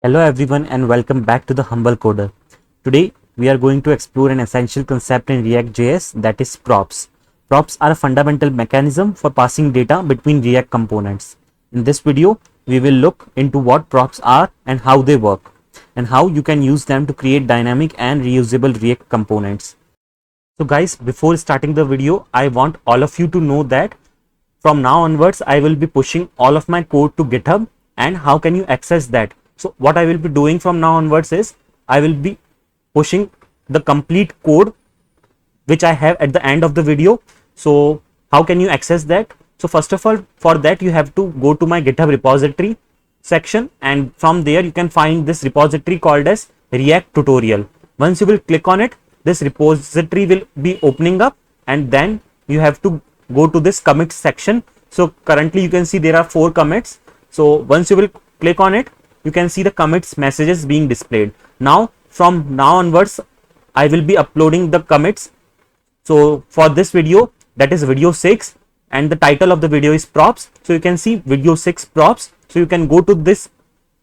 Hello everyone and welcome back to the Humble Coder. Today we are going to explore an essential concept in React.js, that is props. Props are a fundamental mechanism for passing data between React components. In this video, we will look into what props are and how they work, and how you can use them to create dynamic and reusable React components. So guys, before starting the video, I want all of you to know that from now onwards, I will be pushing all of my code to GitHub. And how can you access that? So what I will be doing from now onwards is I will be pushing the complete code which I have at the end of the video. So how can you access that? So first of all, for that you have to go to my GitHub repository section, and from there you can find this repository called as React tutorial. Once you will click on it, this repository will be opening up, and then you have to go to this commit section. So currently you can see there are 4 commits. So once you will click on it, you can see the commits messages being displayed. Now from now onwards, I will be uploading the commits. So for this video, that is video 6, and the title of the video is props. So you can see video 6 props. So you can go to this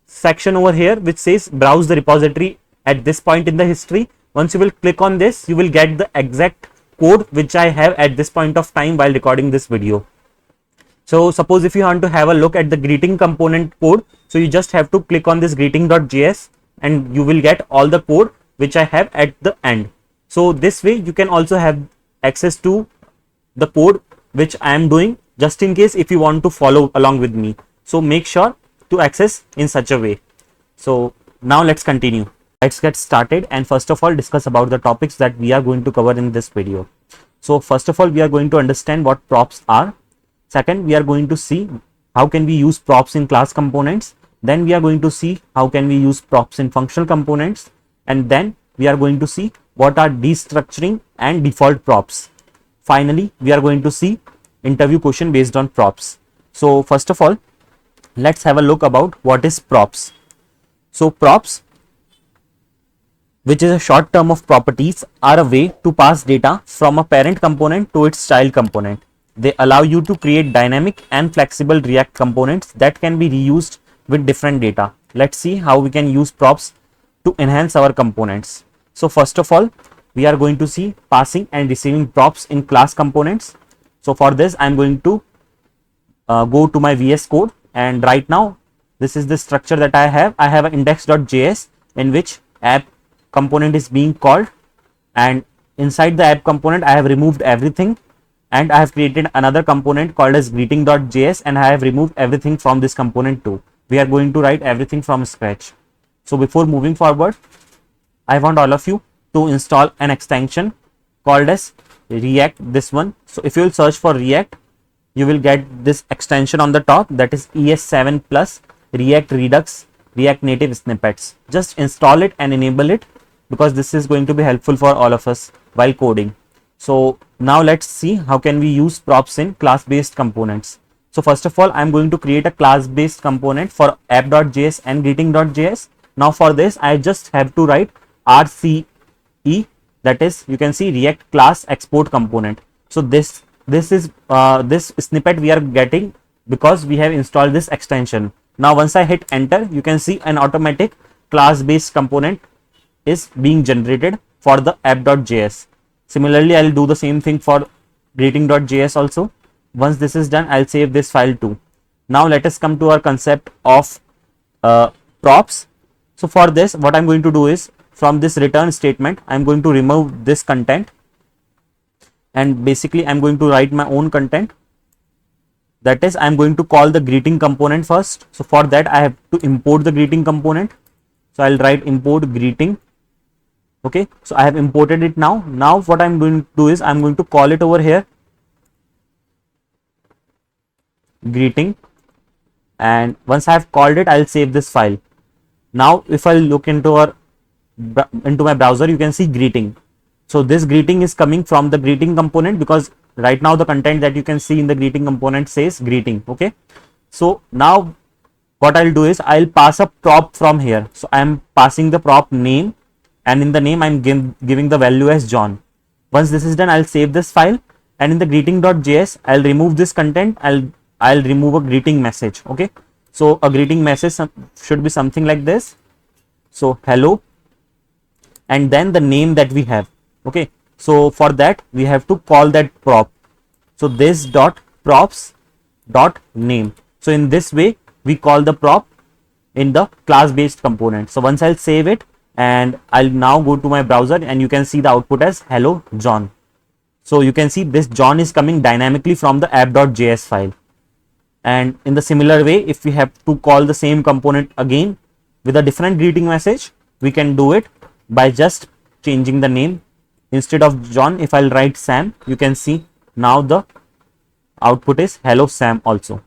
section over here which says browse the repository at this point in the history. Once you will click on this, you will get the exact code which I have at this point of time while recording this video. So suppose if you want to have a look at the greeting component code, so you just have to click on this greeting.js and you will get all the code which I have at the end. So this way you can also have access to the code which I am doing, just in case if you want to follow along with me. So make sure to access in such a way. So now let's continue. Let's get started and first of all discuss about the topics that we are going to cover in this video. So first of all, we are going to understand what props are. Second, we are going to see how can we use props in class components. Then we are going to see how can we use props in functional components. And then we are going to see what are destructuring and default props. Finally, we are going to see interview question based on props. So first of all, let's have a look about what is props. So props, which is a short term of properties, are a way to pass data from a parent component to its child component. They allow you to create dynamic and flexible React components that can be reused with different data. Let's see how we can use props to enhance our components. So first of all, we are going to see passing and receiving props in class components. So for this, I'm going to go to my VS Code, and right now this is the structure that I have. I have an index.js in which app component is being called, and inside the app component I have removed everything, and I have created another component called as greeting.js, and I have removed everything from this component too. We are going to write everything from scratch. So before moving forward, I want all of you to install an extension called as React, this one. So if you will search for React, you will get this extension on the top, that is ES7 plus React Redux React Native snippets. Just install it and enable it, because this is going to be helpful for all of us while coding. So now let's see how can we use props in class based components. So first of all, I'm going to create a class based component for app.js and greeting.js. Now for this, I just have to write RCE, that is, you can see React class export component. So this is this snippet we are getting because we have installed this extension. Now once I hit enter, you can see an automatic class based component is being generated for the app.js. Similarly, I'll do the same thing for greeting.js also. Once this is done, I'll save this file too. Now let us come to our concept of props. So for this, what I'm going to do is, from this return statement, I'm going to remove this content, and basically I'm going to write my own content. That is, I'm going to call the greeting component first. So for that, I have to import the greeting component. So I'll write import greeting. Okay, so I have imported it now. Now what I'm going to do is I'm going to call it over here greeting, and once I have called it, I'll save this file. Now if I look into my browser, you can see greeting. So this greeting is coming from the greeting component, because right now the content that you can see in the greeting component says greeting. Okay, so now what I'll do is I'll pass a prop from here. So I'm passing the prop name, and in the name I'm giving the value as John. Once this is done, I'll save this file, and in the greeting.js, I'll remove this content. I'll remove a greeting message. Okay, so a greeting message should be something like this. So hello, and then the name that we have. Okay, so for that we have to call that prop. So this dot props dot name. So in this way we call the prop in the class based component. So once I'll save it, and I'll now go to my browser, and you can see the output as hello John. So you can see this John is coming dynamically from the app.js file. And in the similar way, if we have to call the same component again with a different greeting message, we can do it by just changing the name. Instead of John, if I'll write Sam, you can see now the output is hello Sam also.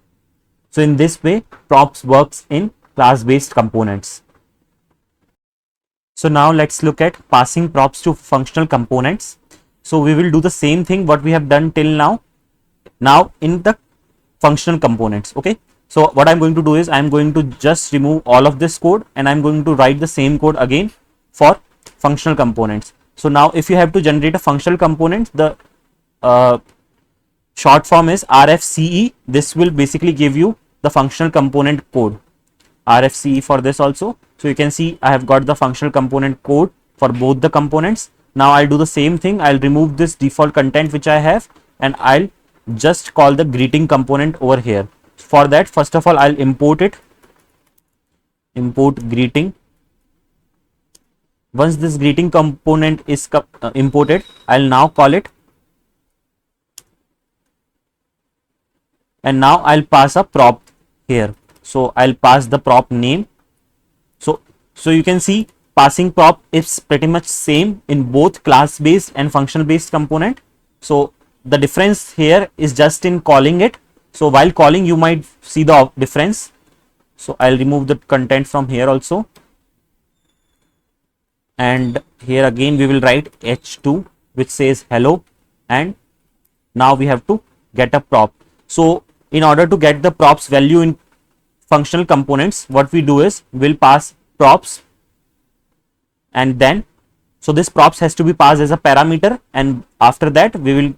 So in this way, props works in class based components. So now let's look at passing props to functional components. So we will do the same thing what we have done till now in the functional components. Okay, so what I'm going to do is I'm going to just remove all of this code, and I'm going to write the same code again for functional components. So now if you have to generate a functional component, the short form is RFCE. This will basically give you the functional component code. RFCE for this also. So you can see I have got the functional component code for both the components. Now I'll do the same thing. I'll remove this default content which I have, and I'll just call the greeting component over here. For that, first of all, I'll import it. Import greeting. Once this greeting component is imported, I'll now call it, and now I'll pass a prop here. So I'll pass the prop name. So you can see passing prop is pretty much same in both class based and functional based component. So the difference here is just in calling it. So while calling, you might see the difference. So I'll remove the content from here also, and here again we will write h2 which says hello, and now we have to get a prop. So in order to get the props value in functional components, what we do is we'll pass props, and then so this props has to be passed as a parameter, and after that we will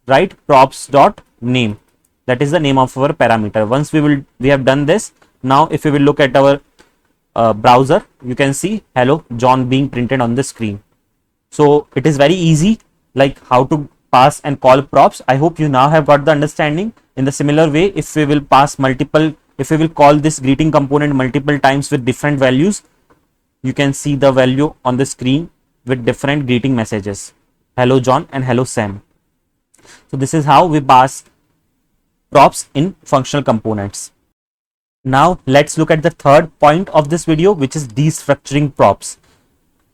write props dot name. That is the name of our parameter. Once we have done this, now if we will look at our browser, you can see hello John being printed on the screen. So it is very easy, like how to pass and call props. I hope you now have got the understanding. In the similar way, if we will call this greeting component multiple times with different values, you can see the value on the screen with different greeting messages, hello John and hello Sam. So this is how we pass props in functional components. Now let's look at the third point of this video, which is destructuring props.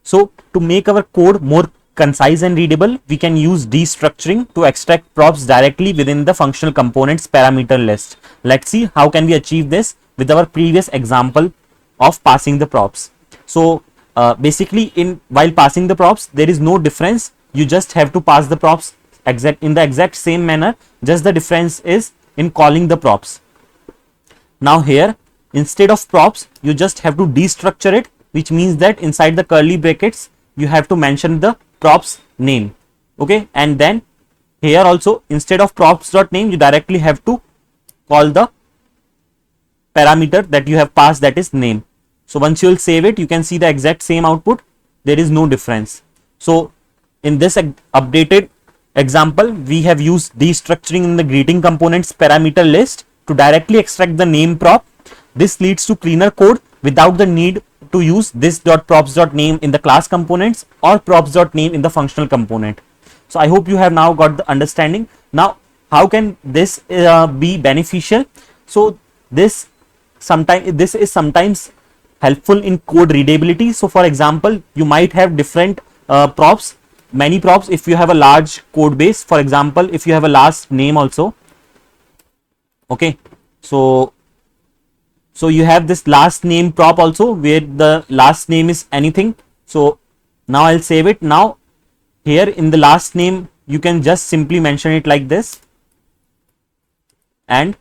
So to make our code more concise and readable, we can use destructuring to extract props directly within the functional components parameter list. Let's see how can we achieve this with our previous example of passing the props. So basically while passing the props, there is no difference. You just have to pass the props in the exact same manner. Just the difference is in calling the props. Now here, instead of props, you just have to destructure it, which means that inside the curly brackets, you have to mention the props name. Okay, and then here also, instead of props.name, you directly have to call the parameter that you have passed, that is name. So once you will save it, you can see the exact same output. There is no difference. So in this updated example, we have used destructuring in the greeting components parameter list to directly extract the name prop. This leads to cleaner code without the need to use this.props.name in the class components or props.name in the functional component. So I hope you have now got the understanding. Now how can this be beneficial? So this is sometimes helpful in code readability. So for example, you might have different props, many props. If you have a large code base, for example, if you have a last name also, okay, so you have this last name prop also, where the last name is anything. So now I'll save it. Now here in the last name, you can just simply mention it like this, and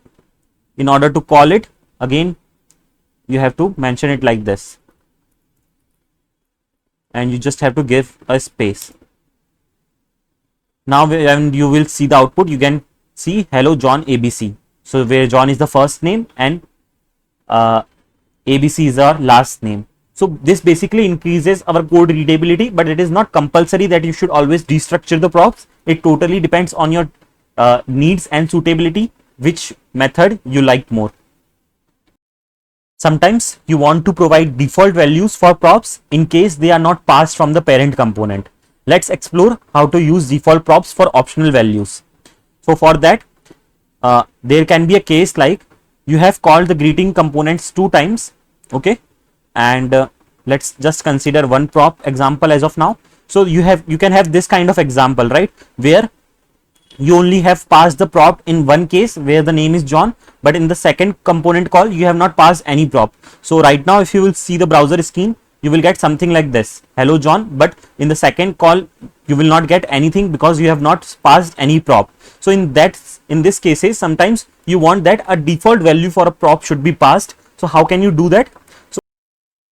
in order to call it again, you have to mention it like this, and you just have to give a space. Now when you will see the output, you can see hello John ABC. So where John is the first name and ABC is our last name. So this basically increases our code readability, but it is not compulsory that you should always destructure the props. It totally depends on your needs and suitability, which method you like more. Sometimes you want to provide default values for props in case they are not passed from the parent component. Let's explore how to use default props for optional values. So for that, there can be a case like you have called the greeting components 2 times, okay, and let's just consider one prop example as of now. So you can have this kind of example, right, where you only have passed the prop in one case where the name is John, but in the second component call you have not passed any prop. So right now if you will see the browser screen, you will get something like this, hello John, but in the second call you will not get anything because you have not passed any prop. So in this cases, sometimes you want that a default value for a prop should be passed. So how can you do that?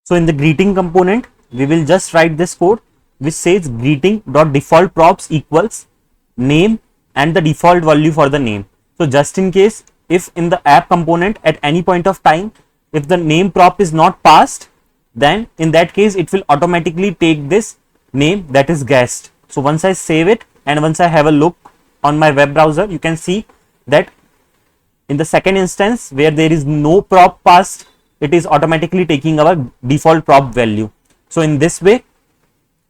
So in the greeting component, we will just write this code which says greeting.default props equals name and the default value for the name. So just in case, if in the app component at any point of time, if the name prop is not passed, then in that case it will automatically take this name, that is guest. So once I save it and once I have a look on my web browser, you can see that in the second instance where there is no prop passed, it is automatically taking our default prop value. So in this way,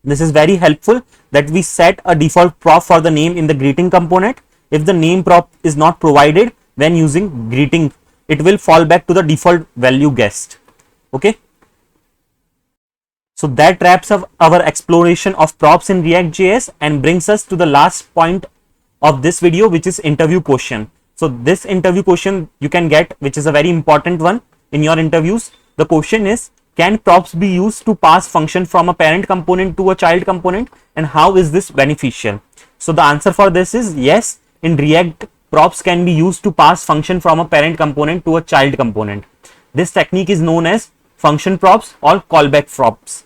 this is very helpful that we set a default prop for the name in the greeting component. If the name prop is not provided when using greeting, it will fall back to the default value guest. Okay. So that wraps up our exploration of props in React.js and brings us to the last point of this video, which is interview question. So this interview question you can get, which is a very important one in your interviews. The question is, can props be used to pass function from a parent component to a child component, and how is this beneficial? So the answer for this is yes. In React, props can be used to pass function from a parent component to a child component. This technique is known as function props or callback props.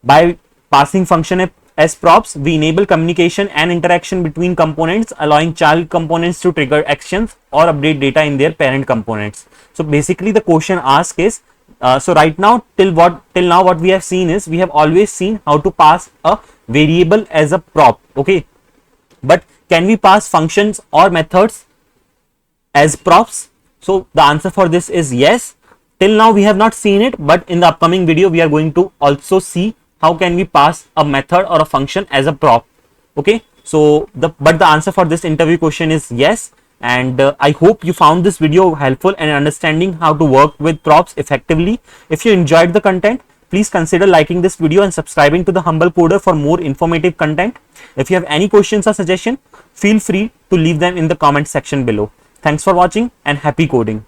By passing function as props, we enable communication and interaction between components, allowing child components to trigger actions or update data in their parent components. So basically the question asked is, so right now till now what we have seen is, we have always seen how to pass a variable as a prop, okay, but can we pass functions or methods as props? So the answer for this is yes. Till now we have not seen it, but in the upcoming video we are going to also see how can we pass a method or a function as a prop. Okay, so the answer for this interview question is yes. And I hope you found this video helpful in understanding how to work with props effectively. If you enjoyed the content, please consider liking this video and subscribing to the Humble Coder for more informative content. If you have any questions or suggestions, feel free to leave them in the comment section below. Thanks for watching and happy coding.